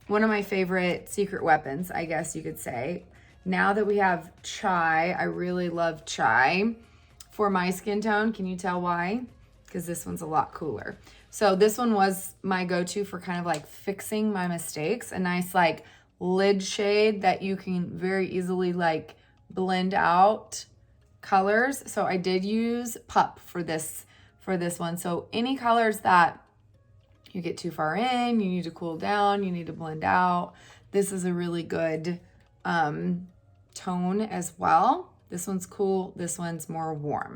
one of my favorite secret weapons, I guess you could say. Now that we have Chai, I really love Chai for my skin tone. Can you tell why? Because this one's a lot cooler. So this one was my go-to for kind of like fixing my mistakes. A nice like lid shade that you can very easily like blend out colors. So I did use Pup for this one. So any colors that you get too far in, you need to cool down, you need to blend out, this is a really good tone as well. This one's cool, this one's more warm.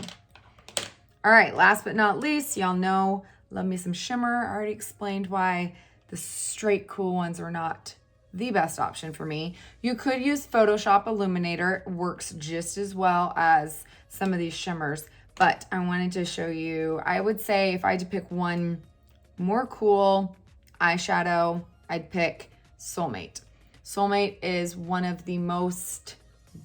All right, last but not least, y'all know, love me some shimmer. I already explained why the straight cool ones are not the best option for me. You could use Photoshop Illuminator. It works just as well as some of these shimmers, but I wanted to show you, I would say if I had to pick one more cool eyeshadow, I'd pick Soul Mate. Soul Mate is one of the most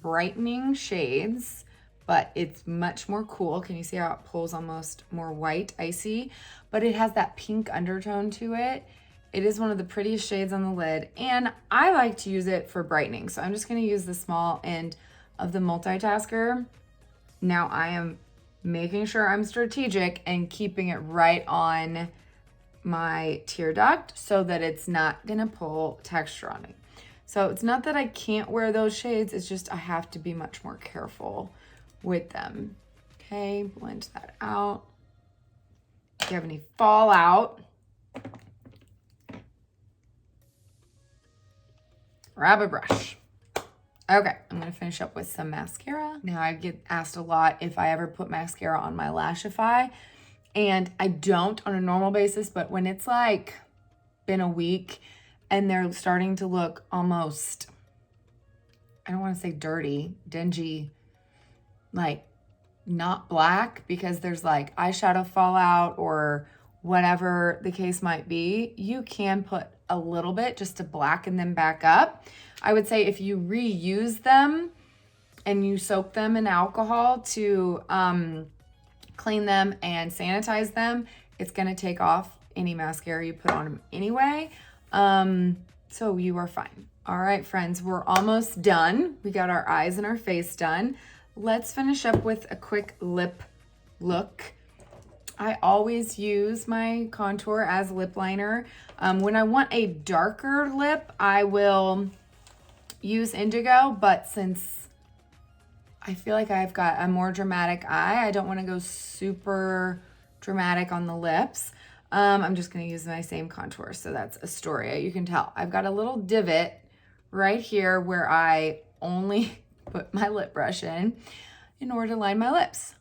brightening shades, but it's much more cool. Can you see how it pulls almost more white, icy? But it has that pink undertone to it. It is one of the prettiest shades on the lid, and I like to use it for brightening. So I'm just gonna use the small end of the multitasker. Now I am making sure I'm strategic and keeping it right on my tear duct so that it's not gonna pull texture on me. So it's not that I can't wear those shades, it's just I have to be much more careful with them. Okay, blend that out. If you have any fallout, grab a brush. Okay, I'm gonna finish up with some mascara. Now I get asked a lot if I ever put mascara on my Lashify, and I don't on a normal basis, but when it's like been a week and they're starting to look almost, I don't wanna say dirty, dingy, like not black because there's like eyeshadow fallout or whatever the case might be, you can put a little bit just to blacken them back up. I would say if you reuse them and you soak them in alcohol to clean them and sanitize them, it's gonna take off any mascara you put on them anyway. So you are fine. All right, friends, we're almost done. We got our eyes and our face done. Let's finish up with a quick lip look. I always use my contour as lip liner. When I want a darker lip, I will use indigo, but since I feel like I've got a more dramatic eye, I don't want to go super dramatic on the lips. I'm just going to use my same contour. So that's Astoria. You can tell I've got a little divot right here where I only put my lip brush in order to line my lips.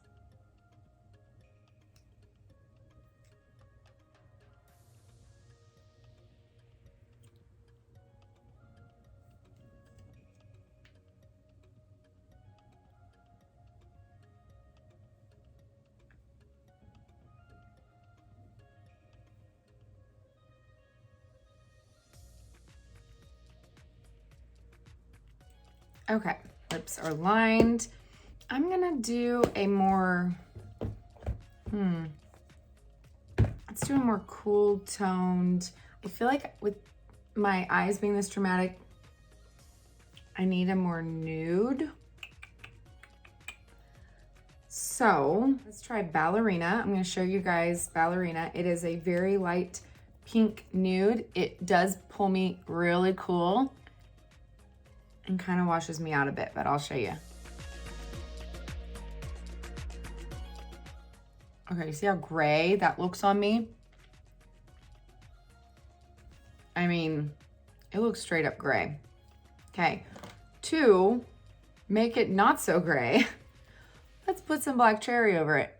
Okay, lips are lined. I'm gonna do a more, let's do a more cool toned. I feel like with my eyes being this dramatic, I need a more nude. So let's try Ballerina. I'm gonna show you guys Ballerina. It is a very light pink nude. It does pull me really cool and kind of washes me out a bit, but I'll show you. Okay, you see how gray that looks on me? I mean, it looks straight up gray. Okay, to make it not so gray, let's put some black cherry over it.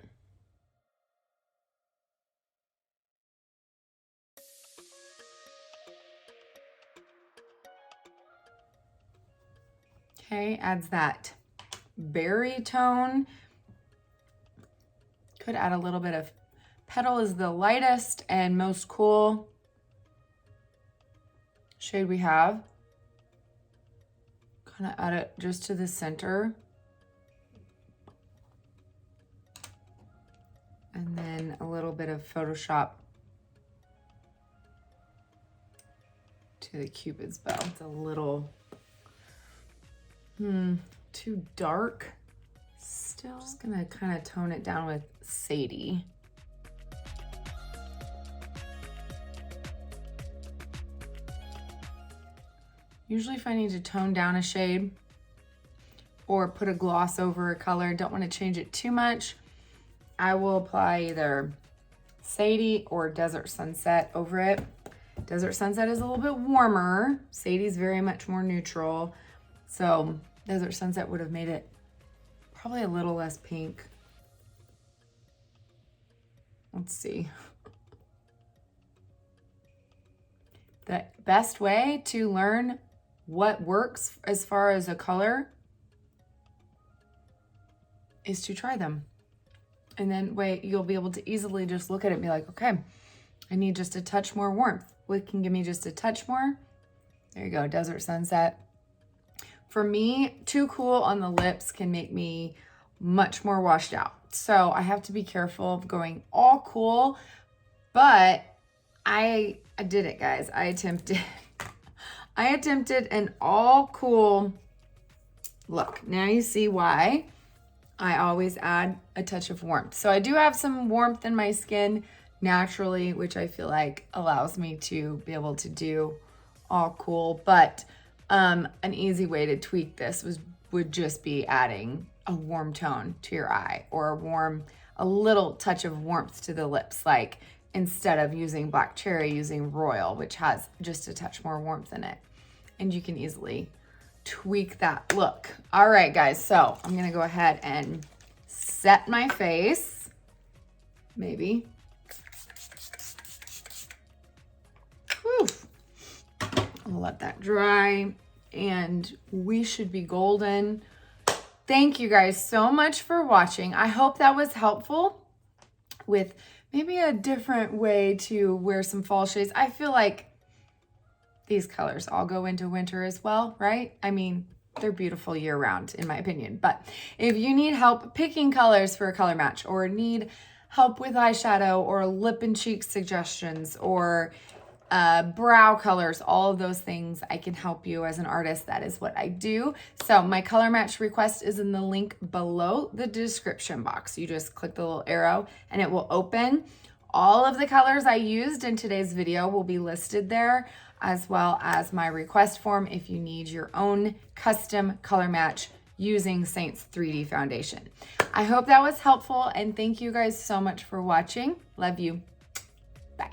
Okay, adds that berry tone. Could add a little bit of Petal is the lightest and most cool shade we have. Kind of add it just to the center. And then a little bit of Photoshop to the Cupid's bow. It's a little too dark still. Just gonna kind of tone it down with Sadie. Usually if I need to tone down a shade or put a gloss over a color, don't want to change it too much, I will apply either Sadie or Desert Sunset over it. Desert Sunset is a little bit warmer. Sadie's very much more neutral. So Desert Sunset would have made it probably a little less pink. Let's see. The best way to learn what works as far as a color is to try them. And then you'll be able to easily just look at it and be like, okay, I need just a touch more warmth. What can give me just a touch more? There you go, Desert Sunset. For me, too cool on the lips can make me much more washed out. So I have to be careful of going all cool, but I did it, guys. I attempted an all cool look. Now you see why I always add a touch of warmth. So I do have some warmth in my skin naturally, which I feel like allows me to be able to do all cool. But an easy way to tweak this would just be adding a warm tone to your eye, or a little touch of warmth to the lips. Like instead of using Black Cherry, using Royal, which has just a touch more warmth in it. And you can easily tweak that look. All right, guys, so I'm gonna go ahead and set my face, maybe. Whew. I'll let that dry and we should be golden. Thank you guys so much for watching. I hope that was helpful with maybe a different way to wear some fall shades. I feel like these colors all go into winter as well, right? I mean, they're beautiful year round in my opinion. But if you need help picking colors for a color match, or need help with eyeshadow or lip and cheek suggestions, or brow colors, all of those things, I can help you as an artist. That is what I do. So my color match request is in the link below the description box. You just click the little arrow and it will open. All of the colors I used in today's video will be listed there, as well as my request form if you need your own custom color match using Seint's 3D foundation. I hope that was helpful, and thank you guys so much for watching. Love you. Bye.